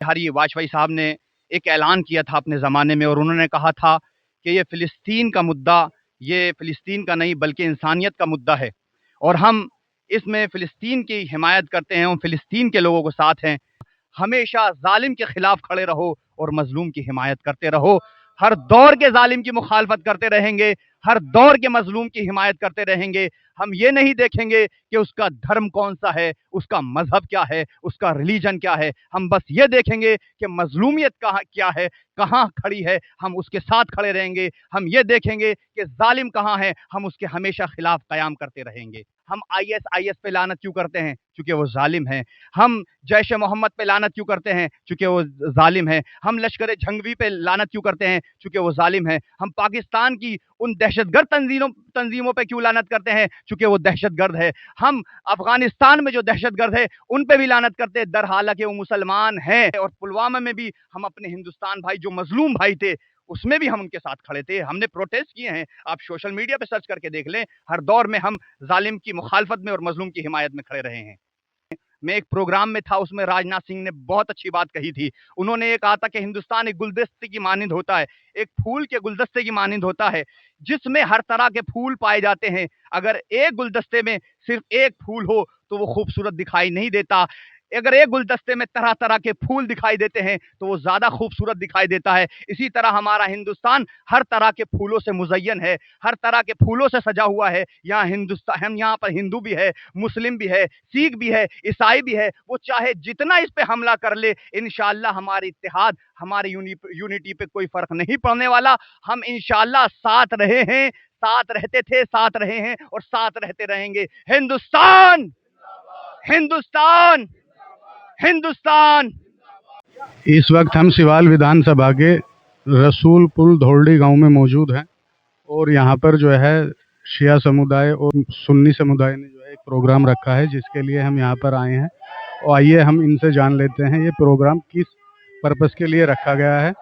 बिहारी वाजपेयी साहब ने एक ऐलान किया था अपने ज़माने में और उन्होंने कहा था कि ये फ़िलिस्तीन का मुद्दा, ये फ़िलिस्तीन का नहीं बल्कि इंसानियत का मुद्दा है और हम इसमें फ़िलिस्तीन की हिमायत करते हैं, हम फ़िलिस्तीन के लोगों के साथ हैं। हमेशा ज़ालिम के खिलाफ खड़े रहो और मज़लूम की हिमायत करते रहो। हर दौर के ज़ालिम की मुखालफत करते रहेंगे, हर दौर के मज़लूम की हिमायत करते रहेंगे। हम ये नहीं देखेंगे कि उसका धर्म कौन-सा है, उसका मज़हब क्या है, उसका रिलीजन क्या है। हम बस ये देखेंगे कि मज़लूमियत कहाँ क्या है, कहाँ खड़ी है, हम उसके साथ खड़े रहेंगे। हम ये देखेंगे कि ज़ालिम कहाँ है, हम उसके हमेशा खिलाफ क़याम करते रहेंगे। हम आईएस पे लानत क्यों करते हैं? क्योंकि वो ज़ालिम है। हम जैश ए मोहम्मद पे लानत क्यों करते हैं? चूँकि वो ज़ालिम है। हम लश्कर-ए जंगवी पे लानत क्यों करते हैं? चूँकि वो ज़ालिम है। हम पाकिस्तान की उन दहशतगर्द तंज़ीमों पे क्यों लानत करते हैं? चूँकि वो दहशतगर्द है। हम अफ़गानिस्तान में जो दहशतगर्द है, उन पे भी लानत करते हैं, हालाँकि वो मुसलमान हैं और पुलवामा में भी हम अपने हिंदुस्तान भाई जो मज़लूम भाई थे, उसमें भी हम उनके साथ खड़े थे। हमने प्रोटेस्ट किए हैं। आप सोशल मीडिया पे सर्च करके देख लें। हर दौर में हम ज़ालिम की मुखालफत में और मज़लूम की हिमायत में खड़े रहे हैं। मैं एक प्रोग्राम में था, उसमें राजनाथ सिंह ने बहुत अच्छी बात कही थी। उन्होंने ये कहा था कि हिंदुस्तान एक गुलदस्ते की मानिंद होता है, एक फूल के गुलदस्ते की मानिंद होता है, जिसमें हर तरह के फूल पाए जाते हैं। अगर एक गुलदस्ते में सिर्फ़ एक फूल हो, तो वो खूबसूरत दिखाई नहीं देता। अगर एक गुलदस्ते में तरह-तरह के फूल दिखाई देते हैं, तो वो ज़्यादा खूबसूरत दिखाई देता है। इसी तरह हमारा हिंदुस्तान हर तरह के फूलों से मुज़य्यन है, हर तरह के फूलों से सजा हुआ है। हम यहाँ पर हिंदू भी है, मुस्लिम भी है, सिख भी है, ईसाई भी है। वो चाहे जितना इस पे हमला कर ले, इंशाअल्लाह हमारे इत्तेहाद, हमारी यूनिटी पे कोई फ़र्क नहीं पड़ने वाला। हम इंशाअल्लाह साथ रहे हैं, साथ रहते थे, साथ रहे हैं और साथ रहते रहेंगे। हिंदुस्तान! हिंदुस्तान! हिंदुस्तान! इस वक्त हम सिवाल विधानसभा के रसूलपुर धोल्डी गांव में मौजूद हैं और यहाँ पर जो है शिया समुदाय और सुन्नी समुदाय ने जो है एक प्रोग्राम रखा है जिसके लिए हम यहाँ पर आए हैं। और आइए हम इनसे जान लेते हैं ये प्रोग्राम किस पर्पस के लिए रखा गया है।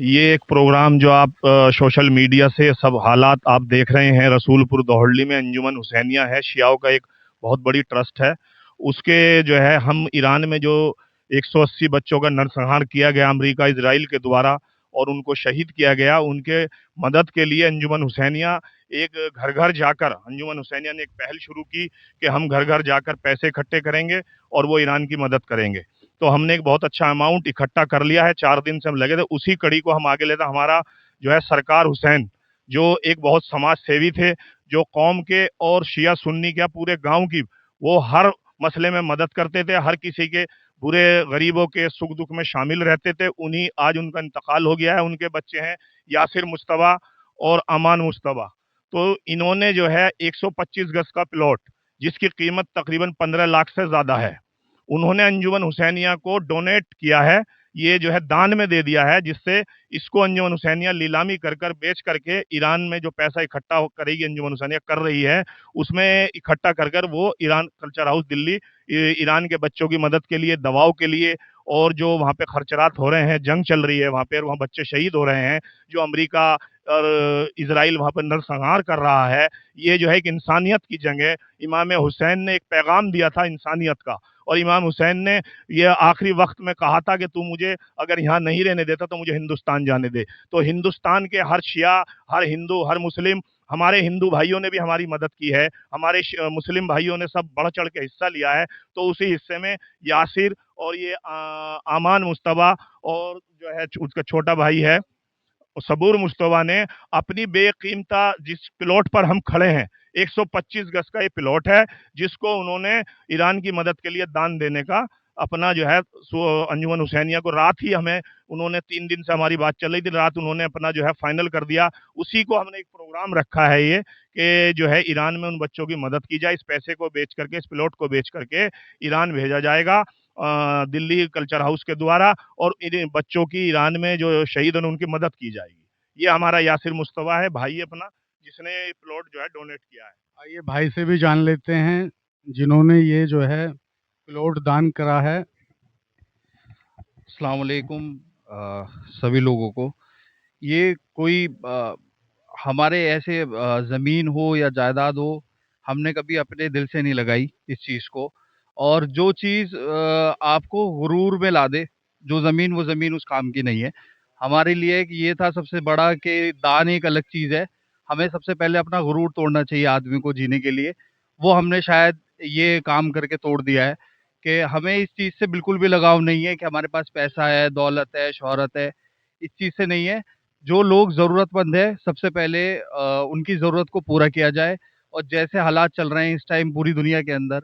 ये एक प्रोग्राम जो आप सोशल मीडिया से सब हालात आप देख रहे हैं, रसूलपुर दोहली में अंजुमन हुसैनिया है, शियाओं का एक बहुत बड़ी ट्रस्ट है। उसके जो है हम ईरान में जो 180 बच्चों का नरसंहार किया गया अमेरिका इजराइल के द्वारा और उनको शहीद किया गया, उनके मदद के लिए अंजुमन हुसैनिया एक घर घर जाकर अंजुमन हुसैनिया ने एक पहल शुरू की कि हम घर घर जाकर पैसे इकट्ठे करेंगे और वो ईरान की मदद करेंगे। तो हमने एक बहुत अच्छा अमाउंट इकट्ठा कर लिया है, 4 दिन से हम लगे थे, उसी कड़ी को हम आगे लेते। हमारा जो है सरकार हुसैन, जो एक बहुत समाज सेवी थे, जो कौम के और शिया सुन्नी क्या पूरे गाँव की वो हर मसले में मदद करते थे, हर किसी के बुरे गरीबों के सुख-दुख में शामिल रहते थे। उन्हीं आज उनका इंतकाल हो गया है, उनके बच्चे हैं यासिर मुज्तबा और अमान मुज्तबा। तो इन्होंने जो है 125 गज का प्लॉट जिसकी कीमत तकरीबन 15 लाख से ज़्यादा है, उन्होंने अंजुमन हुसैनिया को डोनेट किया है, ये जो है दान में दे दिया है, जिससे इसको अंजुमन हुसैनिया नीलामी कर कर बेच करके ईरान में जो पैसा इकट्ठा करेगी अंजुमन हुसैनिया कर रही है, उसमें इकट्ठा कर कर वो Iran culture house Delhi Iran के बच्चों की मदद के लिए, दवाओं के लिए और जो वहाँ पे खर्चरात हो रहे हैं, जंग चल रही है वहाँ पे और वहाँ बच्चे शहीद हो रहे हैं, जो अमेरिका और इजराइल वहाँ पर नरसंहार कर रहा है, ये जो है एक इंसानियत की जंग है। इमाम हुसैन ने एक पैगाम दिया था इंसानियत का और इमाम हुसैन ने ये आखिरी वक्त में कहा था कि तू मुझे अगर यहाँ नहीं रहने देता तो मुझे हिंदुस्तान जाने दे। तो हिंदुस्तान के हर शिया, हर हिंदू, हर मुस्लिम, हमारे हिंदू भाइयों ने भी हमारी मदद की है, हमारे मुस्लिम भाइयों ने सब बढ़ चढ़ के हिस्सा लिया है। तो उसी हिस्से में यासिर और ये आमान मुस्तबा और जो है उसका छोटा भाई है सबूर मुस्तफा ने अपनी बेकीमता जिस प्लॉट पर हम खड़े हैं 125 गज का ये प्लॉट है जिसको उन्होंने ईरान की मदद के लिए दान देने का अपना जो है अंजुमन हुसैनिया को रात ही हमें उन्होंने 3 दिन से हमारी बात चल रही थी, रात उन्होंने अपना जो है फाइनल कर दिया। उसी को हमने एक प्रोग्राम रखा है ये कि जो है ईरान में उन बच्चों की मदद की जाए, इस पैसे को बेच करके, इस प्लॉट को बेच करके ईरान भेजा जाएगा दिल्ली कल्चर हाउस के द्वारा और इन बच्चों की ईरान में जो शहीद हैं उनकी मदद की जाएगी। ये हमारा यासिर मुस्तफा है भाई अपना, जिसने प्लॉट जो है डोनेट किया है। आइए भाई से भी जान लेते हैं जिन्होंने ये जो है प्लॉट दान करा है। अस्सलाम वालेकुम सभी लोगों को। ये कोई हमारे ऐसे ज़मीन हो या जायदाद हो, हमने कभी अपने दिल से नहीं लगाई इस चीज़ को। और जो चीज़ आपको गुरूर में ला दे, जो ज़मीन वो ज़मीन उस काम की नहीं है। हमारे लिए एक ये था सबसे बड़ा कि दान एक अलग चीज़ है। हमें सबसे पहले अपना गुरूर तोड़ना चाहिए आदमी को जीने के लिए। वो हमने शायद ये काम करके तोड़ दिया है कि हमें इस चीज़ से बिल्कुल भी लगाव नहीं है कि हमारे पास पैसा है, दौलत है, शोहरत है, इस चीज़ से नहीं है। जो लोग ज़रूरतमंद है, सबसे पहले उनकी ज़रूरत को पूरा किया जाए। और जैसे हालात चल रहे हैं इस टाइम पूरी दुनिया के अंदर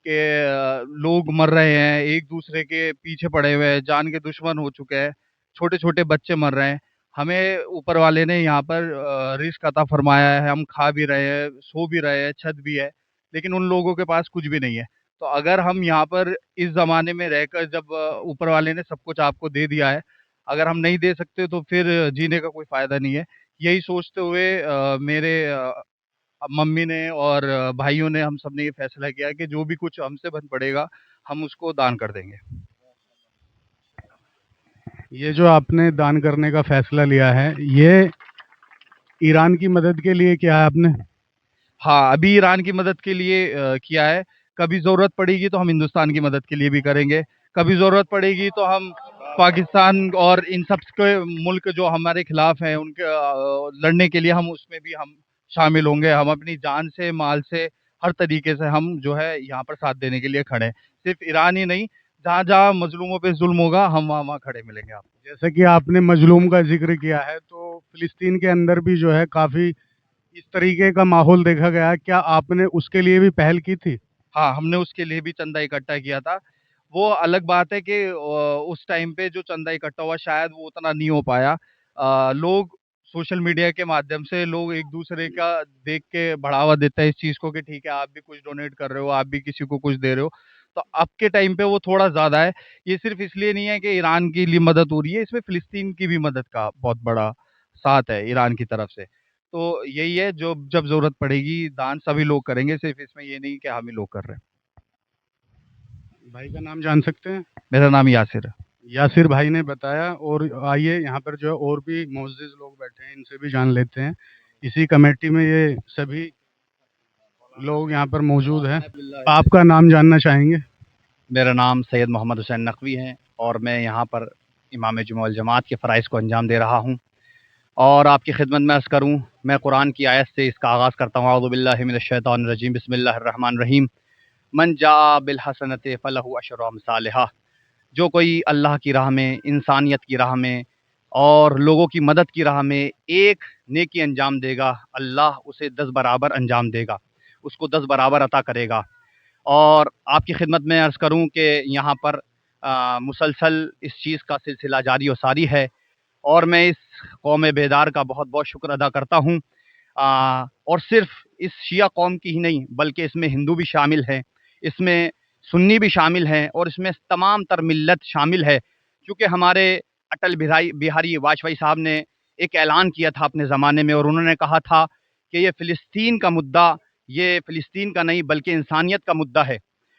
कि लोग मर रहे हैं, एक-दूसरे के पीछे पड़े हुए हैं, जान के दुश्मन हो चुके हैं, छोटे-छोटे बच्चे मर रहे हैं। हमें ऊपर वाले ने यहाँ पर रिज़्क अता फ़रमाया है, हम खा भी रहे हैं, सो भी रहे हैं, छत भी है, लेकिन उन लोगों के पास कुछ भी नहीं है। तो अगर हम यहाँ पर इस ज़माने में रहकर जब ऊपर वाले ने सब कुछ आपको दे दिया है, अगर हम नहीं दे सकते तो फिर जीने का कोई फ़ायदा नहीं है। यही सोचते हुए मेरे मम्मी ने और भाइयों ने हम सब ने ये फैसला किया कि जो भी कुछ हमसे बन पड़ेगा, हम उसको दान कर देंगे। ये जो आपने दान करने का फैसला लिया है, ये ईरान की मदद के लिए किया है आपने? हाँ, अभी ईरान की मदद के लिए किया है। कभी ज़रूरत पड़ेगी तो हम हिंदुस्तान की मदद के लिए भी करेंगे। कभी ज़रूरत पड़ेगी तो हम पाकिस्तान और इन सब के मुल्क जो हमारे खिलाफ हैं, उनके लड़ने के लिए हम उसमें भी हम शामिल होंगे। हम अपनी जान से, माल से, हर तरीके से हम जो है यहाँ पर साथ देने के लिए खड़े हैं। सिर्फ़ ईरान ही नहीं, जहाँ-जहाँ मज़लूमों पे ज़ुल्म होगा, हम वहाँ-वहाँ खड़े मिलेंगे आपको। जैसे कि आपने मजलूम का ज़िक्र किया है, तो फ़िलिस्तीन के अंदर भी जो है काफ़ी इस तरीके का माहौल देखा गया है। क्या आपने उसके लिए भी पहल की थी? हाँ, हमने उसके लिए भी चंदा इकट्ठा किया था। वो अलग बात है कि उस टाइम पे जो चंदा इकट्ठा हुआ शायद वो उतना नहीं हो पाया। लोग सोशल मीडिया के माध्यम से लोग एक-दूसरे का देख के बढ़ावा देता है इस चीज़ को कि ठीक है, आप भी कुछ डोनेट कर रहे हो, आप भी किसी को कुछ दे रहे हो। तो अब के टाइम पे वो थोड़ा ज़्यादा है। ये सिर्फ़ इसलिए नहीं है कि ईरान के लिए मदद हो रही है, इसमें फ़िलिस्तीन की भी मदद का बहुत बड़ा साथ है ईरान की तरफ से। तो यही है जो जब ज़रूरत पड़ेगी दान सभी लोग करेंगे, सिर्फ़ इसमें ये नहीं कि हम ही लोग कर रहे हैं। भाई का नाम जान सकते हैं? मेरा नाम यासिर है। यासिर भाई ने बताया। और आइए यहाँ पर जो है और भी मुअज़्ज़िज़ लोग बैठे हैं, इनसे भी जान लेते हैं। इसी कमेटी में ये सभी लोग यहाँ पर मौजूद हैं। आपका नाम जानना चाहेंगे? मेरा नाम सैयद मोहम्मद हुसैन नकवी है और मैं यहाँ पर इमाम जुमा वल जमात के फ़राइज़ को अंजाम दे रहा हूँ। और आपकी खिदमत में अर्ज़ करूँ, मैं कुरान की आयत से इसका आगाज़ करता हूँ। औज़ु बिल्लाहि मिनश शैतानिर रजीम, बिस्मिल्लाहिर रहमानिर रहीम। मन जाअ बिल हसनति फलहु अशरु अम्सालिहा। जो कोई अल्लाह की राह में, इंसानियत की राह में और लोगों की मदद की राह में एक नेकी अंजाम देगा, अल्लाह उसे 10 बराबर अंजाम देगा, उसको 10 बराबर अता करेगा। और आपकी खिदमत में अर्ज़ करूँ कि यहाँ पर मुसलसल इस चीज़ का सिलसिला जारी और सारी है और मैं इस कौम बेदार का बहुत-बहुत शुक्र अदा करता हूँ। और सिर्फ़ इस शिया कौम की ही नहीं बल्कि इसमें हिंदू भी शामिल हैं, इसमें सुन्नी भी शामिल हैं और इसमें तमाम तर मिल्लत शामिल है। क्योंकि हमारे अटल बिहारी वाजपेयी साहब ने एक ऐलान किया था अपने ज़माने में और उन्होंने कहा था कि ये फ़िलिस्तीन का मुद्दा, ये फ़िलिस्तीन का नहीं बल्कि इंसानियत का मुद्दा है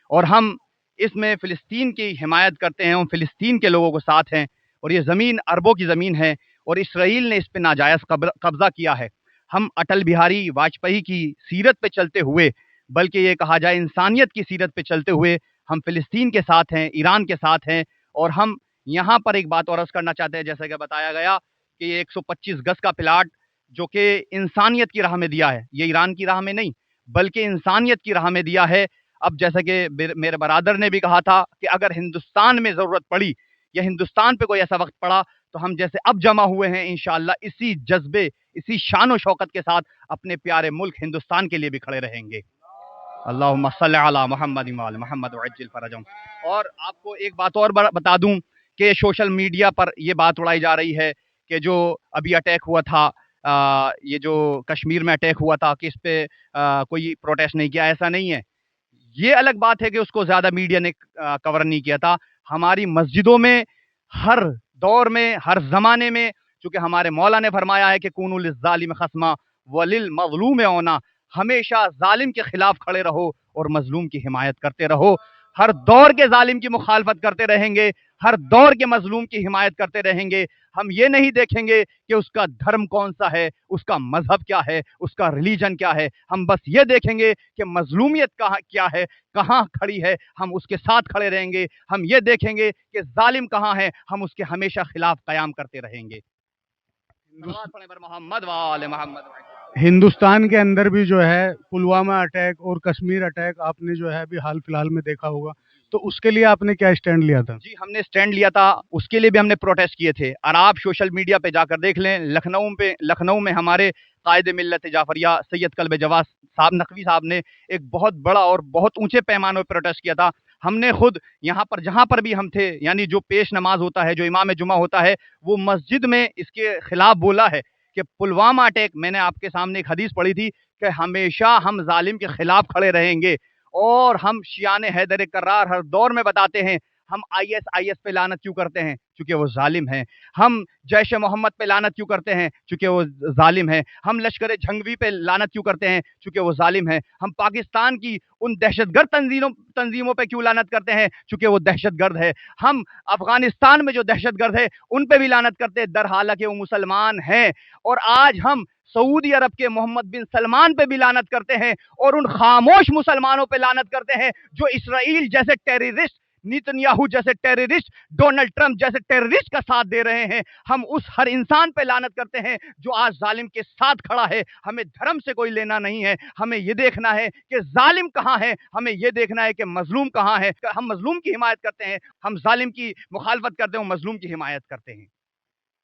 और हम इसमें फ़िलिस्तीन की हिमायत करते हैं, हम फ़िलिस्तीन के लोगों के साथ हैं और ये ज़मीन अरबों की ज़मीन है और इसराइल ने इस पे नाजायज़ कब्ज़ा किया है। हम अटल बिहारी वाजपेयी की सीरत पे चलते हुए, बल्कि ये कहा जाए इंसानियत की सीरत पे चलते हुए, हम फ़िलिस्तीन के साथ हैं, ईरान के साथ हैं और हम यहाँ पर एक बात और अर्ज़ करना चाहते हैं, जैसा कि बताया गया कि ये 125 गज़ का प्लाट जो कि इंसानियत की राह में दिया है, ये ईरान की राह में नहीं, बल्कि इंसानियत की राह में दिया है। अब जैसा कि मेरे बरादर ने भी कहा था कि अगर हिंदुस्तान में ज़रूरत पड़ी या हिंदुस्तान पे कोई ऐसा वक़्त पड़ा, तो हम जैसे अब जमा हुए हैं इंशाअल्लाह इसी जज़्बे, इसी शान और शौकत के साथ अपने प्यारे मुल्क हिंदुस्तान के लिए भी खड़े रहेंगे। अल्लाहुम्मा सल्लि अला मुहम्मद व आले मुहम्मद वअज्जिल फरजहुम। और आपको एक बात और बता दूं कि सोशल मीडिया पर ये बात उड़ाई जा रही है कि जो अभी अटैक हुआ था, ये जो कश्मीर में अटैक हुआ था कि इस पे कोई प्रोटेस्ट नहीं किया, ऐसा नहीं है। ये अलग बात है कि उसको ज़्यादा मीडिया ने कवर नहीं किया था। हमारी मस्जिदों में हर दौर में, हर ज़माने में, चूँकि हमारे मौला ने फरमाया है कि कूनू लिज़्ज़ालिम खस्मा वलिल मज़लूम औना, हमेशा ज़ालिम के खिलाफ खड़े रहो और मज़लूम की हिमायत करते रहो। हर दौर के जालिम की मुखालफत करते रहेंगे, हर दौर के मजलूम की हिमायत करते रहेंगे। हम ये नहीं देखेंगे कि उसका धर्म कौन सा है, उसका मजहब क्या है, उसका रिलीजन क्या है। हम बस ये देखेंगे कि मजलूमियत कहाँ क्या है, कहाँ खड़ी है, हम उसके साथ खड़े रहेंगे। हम ये देखेंगे कि जालिम कहाँ है, हम उसके हमेशा खिलाफ कयाम करते रहेंगे। सलवात पढ़ें बर मोहम्मद वाले मोहम्मद। हिंदुस्तान के अंदर भी जो है पुलवामा अटैक और कश्मीर अटैक आपने जो है अभी हाल फिलहाल में देखा होगा, तो उसके लिए आपने क्या स्टैंड लिया था? जी, हमने स्टैंड लिया था, उसके लिए भी हमने प्रोटेस्ट किए थे। और आप सोशल मीडिया पे जाकर देख लें, लखनऊ में हमारे कायद मिल्लत जाफरिया सैयद कल्ब जवाद साहब नकवी साहब ने एक बहुत बड़ा और बहुत ऊंचे पैमाने पर प्रोटेस्ट किया था। हमने खुद यहाँ पर जहाँ पर भी हम थे, यानी जो पेश नमाज होता है, जो इमाम जुमा होता है, वो मस्जिद में इसके खिलाफ बोला है कि पुलवामा अटैक, मैंने आपके सामने एक हदीस पढ़ी थी कि हमेशा हम जालिम के खिलाफ खड़े रहेंगे। और हम शियाने हैदर करार हर दौर में बताते हैं, हम आईएस पे लानत क्यों करते हैं? क्योंकि वो जालिम है। हम जैश मोहम्मद पे लानत क्यों करते हैं? क्योंकि वो जालिम है। हम लश्कर जंगवी पे लानत क्यों करते हैं? क्योंकि वो जालिम है। हम पाकिस्तान की उन दहशतगर्द तंजीमों पे क्यों लानत करते हैं? क्योंकि वो दहशतगर्द है। हम अफगानिस्तान में जो दहशतगर्द है उन पे भी लानत करते हैं, दर हालांकि वो मुसलमान हैं। और आज हम सऊदी अरब के मोहम्मद बिन सलमान पे भी लानत करते हैं और उन खामोश मुसलमानों पे लानत करते हैं जो इसराइल जैसे टेररिस्ट, नेतन्याहू जैसे टेररिस्ट, डोनाल्ड ट्रंप जैसे टेररिस्ट का साथ दे रहे हैं। हम उस हर इंसान पे लानत करते हैं जो आज जालिम के साथ खड़ा है। हमें धर्म से कोई लेना नहीं है, हमें यह देखना है कि जालिम कहां है, हमें यह देखना है कि मजलूम कहां है। हम मजलूम की हिमायत करते हैं, हम जालिम की मुखालफत करते हैं, मजलूम की हिमायत करते हैं।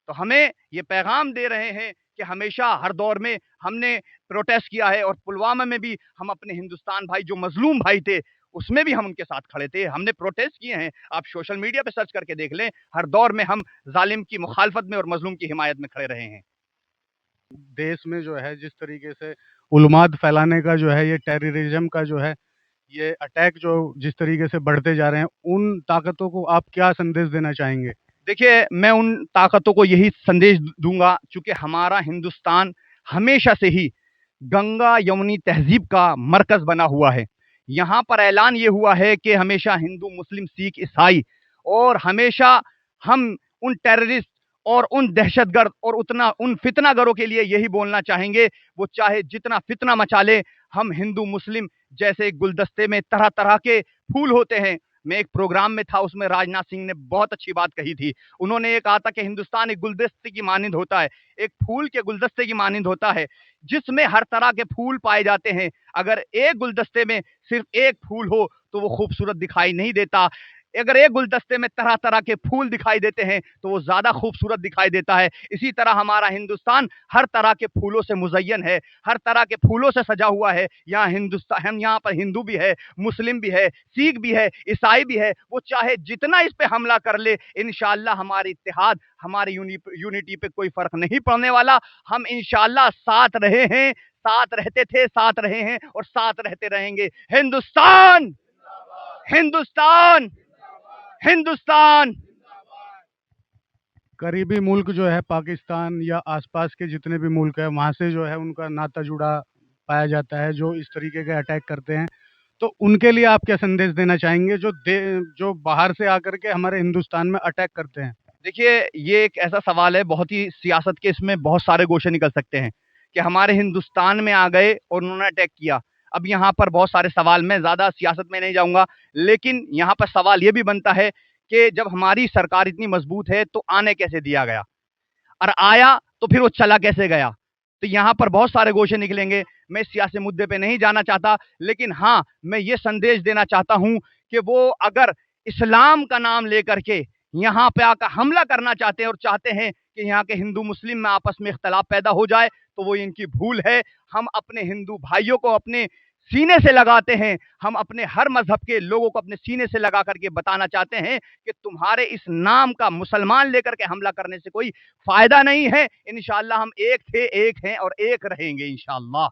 तो हमें ये पैगाम दे रहे हैं कि हमेशा हर दौर में हमने प्रोटेस्ट किया है, और पुलवामा में भी हम अपने हिंदुस्तान भाई जो मजलूम भाई थे उसमें भी हम उनके साथ खड़े थे, हमने प्रोटेस्ट किए हैं। आप सोशल मीडिया पे सर्च करके देख लें, हर दौर में हम जालिम की मुखालफत में और मजलूम की हिमायत में खड़े रहे हैं। देश में जो है जिस तरीके से उन्माद फैलाने का जो है, ये टेररिज्म का जो है, ये अटैक जो जिस तरीके से बढ़ते जा रहे हैं, उन ताकतों को आप क्या संदेश देना चाहेंगे? देखिए, मैं उन ताकतों को यही संदेश दूंगा, चूंकि हमारा हिंदुस्तान हमेशा से ही गंगा यमुनी तहजीब का मरकज बना हुआ है। यहाँ पर ऐलान ये हुआ है कि हमेशा हिंदू, मुस्लिम, सिख, ईसाई, और हमेशा हम उन टेररिस्ट और उन दहशतगर्द और उतना उन फितनागरों के लिए यही बोलना चाहेंगे, वो चाहे जितना फितना मचा ले, हम हिंदू मुस्लिम जैसे एक गुलदस्ते में तरह तरह के फूल होते हैं। मैं एक प्रोग्राम में था, उसमें राजनाथ सिंह ने बहुत अच्छी बात कही थी। उन्होंने ये कहा था कि हिंदुस्तान एक गुलदस्ते की मानिंद होता है, एक फूल के गुलदस्ते की मानिंद होता है, जिसमें हर तरह के फूल पाए जाते हैं। अगर एक गुलदस्ते में सिर्फ एक फूल हो तो वो खूबसूरत दिखाई नहीं देता। अगर एक गुलदस्ते में तरह तरह के फूल दिखाई देते हैं तो वो ज्यादा खूबसूरत दिखाई देता है। इसी तरह हमारा हिंदुस्तान हर तरह के फूलों से मुज़य्यन है, हर तरह के फूलों से सजा हुआ है। यहाँ हिंदुस्तान, हम यहाँ पर हिंदू भी है, मुस्लिम भी है, सिख भी है, ईसाई भी है। वो चाहे जितना इस पे हमला कर ले, इंशाअल्लाह हमारे इत्तेहाद, हमारी यूनिटी पे कोई फर्क नहीं पड़ने वाला। हम इंशाअल्लाह साथ रहे हैं, साथ रहते थे, साथ रहे हैं और साथ रहते रहेंगे। हिंदुस्तान, हिंदुस्तान, हिंदुस्तान। करीबी मुल्क जो है पाकिस्तान या आसपास के जितने भी मुल्क है, वहाँ से जो है उनका नाता जुड़ा पाया जाता है, जो इस तरीके के अटैक करते हैं। तो उनके लिए आप क्या संदेश देना चाहेंगे जो बाहर से आकर के हमारे हिंदुस्तान में अटैक करते हैं? देखिए, ये एक ऐसा सवाल है, बहुत ही सियासत के इसमें बहुत सारे गोशे निकल सकते हैं कि हमारे हिंदुस्तान में आ गए और उन्होंने अटैक किया। अब यहाँ पर बहुत सारे सवाल, मैं ज़्यादा सियासत में नहीं जाऊँगा, लेकिन यहाँ पर सवाल ये भी बनता है कि जब हमारी सरकार इतनी मजबूत है तो आने कैसे दिया गया, और आया तो फिर वो चला कैसे गया? तो यहाँ पर बहुत सारे गोशे निकलेंगे। मैं सियासी मुद्दे पे नहीं जाना चाहता, लेकिन हाँ, मैं ये संदेश देना चाहता हूँ कि वो अगर इस्लाम का नाम लेकर के यहाँ पे आकर हमला करना चाहते हैं और चाहते हैं कि यहाँ के हिंदू मुस्लिम में आपस में इख्तलाफ पैदा हो जाए, तो वो इनकी भूल है। हम अपने हिंदू भाइयों को अपने सीने से लगाते हैं, हम अपने हर मजहब के लोगों को अपने सीने से लगा करके बताना चाहते हैं कि तुम्हारे इस नाम का मुसलमान लेकर के हमला करने से कोई फायदा नहीं है। इंशाअल्लाह हम एक थे, एक हैं और एक रहेंगे इंशाअल्लाह।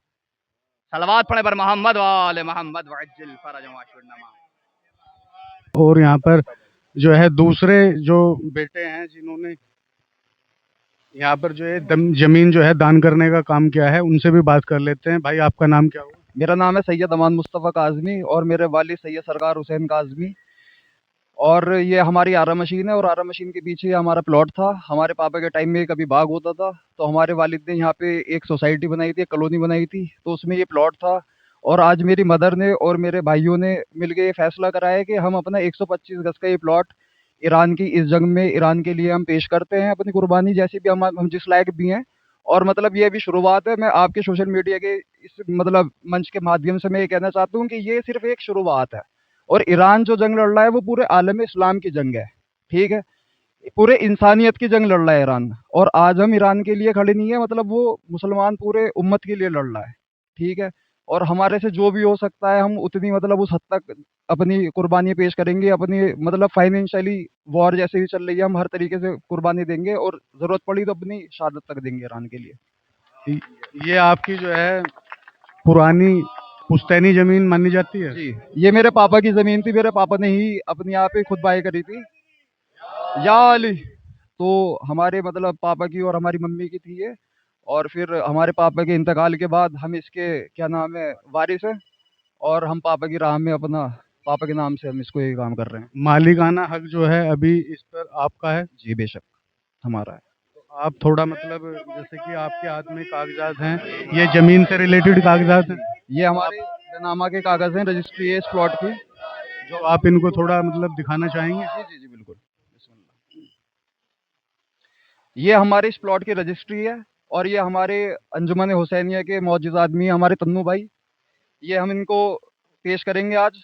सलवात पढ़े बर मोहम्मद वाले मोहम्मद वअज्जिल फरजम वाशुन्नमा। और यहाँ पर जो है दूसरे जो बेटे हैं जिन्होंने यहाँ पर जो है जमीन जो है दान करने का काम किया है, उनसे भी बात कर लेते हैं। भाई, आपका नाम क्या हुआ? मेरा नाम है सैयद अमान मुस्तफ़ा काज़मी और मेरे वालिद सैयद सरकार हुसैन काज़मी। और ये हमारी आरा मशीन है और आरा मशीन के पीछे हमारा प्लॉट था। हमारे पापा के टाइम में कभी बाग होता था, तो हमारे वालिद ने यहाँ पे एक सोसाइटी बनाई थी, एक कॉलोनी बनाई थी, तो उसमें ये प्लॉट था। और आज मेरी मदर ने और मेरे भाइयों ने मिलके ये फैसला करा है कि हम अपना 125 गज का ये प्लॉट ईरान की इस जंग में ईरान के लिए हम पेश करते हैं अपनी कुर्बानी, जैसी भी हम जिस लायक भी हैं। और मतलब ये अभी शुरुआत है। मैं आपके सोशल मीडिया के इस मतलब मंच के माध्यम से मैं ये कहना चाहता हूँ कि ये सिर्फ एक शुरुआत है। और ईरान जो जंग लड़ रहा है वो पूरे आलम इस्लाम की जंग है, ठीक है? पूरे इंसानियत की जंग लड़ रहा है ईरान। और आज हम ईरान के लिए खड़े नहीं है, मतलब वो मुसलमान पूरे उम्मत के लिए लड़ रहा है, ठीक है? और हमारे से जो भी हो सकता है हम उतनी मतलब उस हद तक अपनी कुर्बानी पेश करेंगे, अपनी मतलब फाइनेंशियली वॉर जैसे भी चल रही है हम हर तरीके से कुर्बानी देंगे और ज़रूरत पड़ी तो अपनी शहादत तक देंगे ईरान के लिए। ये आपकी जो है पुरानी पुश्तैनी जमीन मानी जाती है। जी, ये मेरे पापा की ज़मीन थी। मेरे पापा ने ही अपने आप ही खुद बाय करी थी। या अली, तो हमारे मतलब पापा की और हमारी मम्मी की थी ये। और फिर हमारे पापा के इंतकाल के बाद हम इसके क्या नाम है वारिस हैं। और हम पापा की राह में अपना पापा के नाम से हम इसको ये काम कर रहे हैं। मालिकाना हक जो है अभी इस पर आपका है। जी बेशक हमारा है। आप थोड़ा मतलब जैसे कि आपके हाथ में कागजात हैं, ये जमीन से रिलेटेड कागजात हैं, ये हमारे बेनामा के कागज़ हैं, रजिस्ट्री है इस प्लॉट की। जो आप इनको थोड़ा मतलब दिखाना चाहेंगे। जी जी जी बिल्कुल। ये हमारे इस प्लॉट की रजिस्ट्री है। और ये हमारे अंजुमन हुसैनिया के मौजूद आदमी हैं, हमारे तन्नू भाई। ये हम इनको पेश करेंगे आज।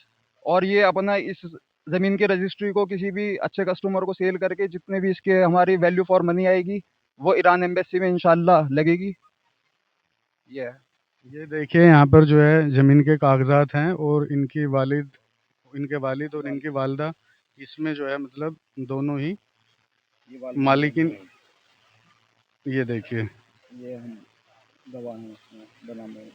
और ये अपना इस ज़मीन की रजिस्ट्री को किसी भी अच्छे कस्टमर को सेल करके जितने भी इसके हमारी वैल्यू फॉर मनी आएगी वो ईरान एम्बेसी में इंशाल्लाह लगेगी। ये है। ये देखिए यहाँ पर जो है ज़मीन के कागजात हैं और इनके वालिद और इनकी वालदा इसमें जो है मतलब दोनों ही ये वाली मालिकिन। ये देखिए, ये हम गवाह हैं इसमें बनाने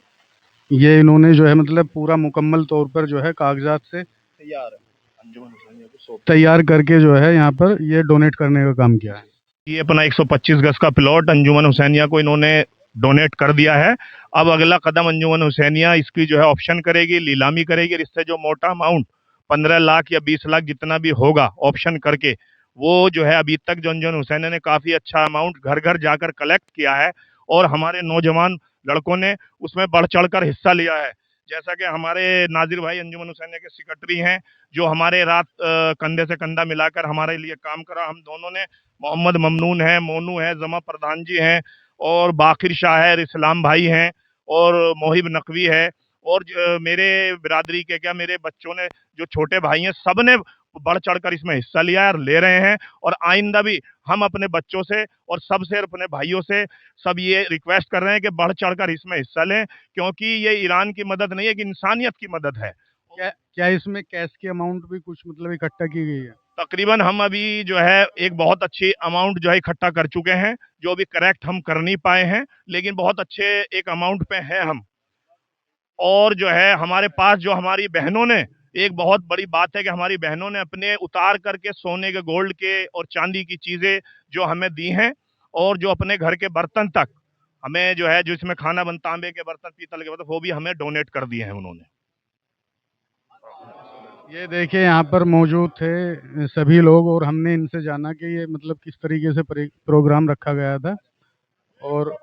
ये इन्होंने जो है मतलब पूरा मुकम्मल तौर पर जो है कागजात से तैयार है। तैयार करके जो है यहाँ पर ये डोनेट करने का काम किया है। ये अपना 125 गज का प्लॉट अंजुमन हुसैनिया को इन्होंने डोनेट कर दिया है। अब अगला कदम अंजुमन हुसैनिया इसकी जो है ऑप्शन करेगी, नीलामी करेगी और इससे जो मोटा अमाउंट 15 लाख या 20 लाख जितना भी होगा ऑप्शन करके, वो जो है अभी तक जो अंजुमन हुसैनिया ने काफ़ी अच्छा अमाउंट घर घर जाकर कलेक्ट किया है और हमारे नौजवान लड़कों ने उसमें बढ़ चढ़ कर हिस्सा लिया है। जैसा कि हमारे नाजिर भाई अंजुमन हुसैनिया के सेक्रेटरी हैं, जो हमारे रात कंधे से कंधा मिलाकर हमारे लिए काम करा। हम दोनों ने, मोहम्मद ममनून है, मोनू है, जमा प्रधान जी हैं और बाकिर शाह है, इस्लाम भाई हैं और मोहिब नकवी है और मेरे बिरादरी के क्या मेरे बच्चों ने, जो छोटे भाई हैं, सब ने बढ़ चढ़कर इसमें हिस्सा लिया है और ले रहे हैं। और आइंदा भी हम अपने बच्चों से और सबसे अपने भाइयों से सब ये रिक्वेस्ट कर रहे हैं कि बढ़ चढ़कर इसमें हिस्सा लें, क्योंकि ये ईरान की मदद नहीं है कि इंसानियत की मदद है। क्या क्या इसमें कैश की अमाउंट भी कुछ मतलब इकट्ठा की गई है। तकरीबन हम अभी जो है एक बहुत अच्छी अमाउंट जो है इकट्ठा कर चुके हैं, जो अभी करेक्ट हम कर नहीं पाए हैं, लेकिन बहुत अच्छे एक अमाउंट पे हैं हम। और जो है हमारे पास जो हमारी बहनों ने, एक बहुत बड़ी बात है कि हमारी बहनों ने अपने उतार करके सोने के, गोल्ड के और चांदी की चीजें जो हमें दी हैं और जो अपने घर के बर्तन तक हमें जो है, जो इसमें खाना बनता, तांबे के बर्तन, पीतल के बर्तन, वो भी हमें डोनेट कर दिए हैं उन्होंने। ये देखिए यहाँ पर मौजूद थे सभी लोग और हमने इनसे जाना कि ये मतलब किस तरीके से प्रोग्राम रखा गया था। और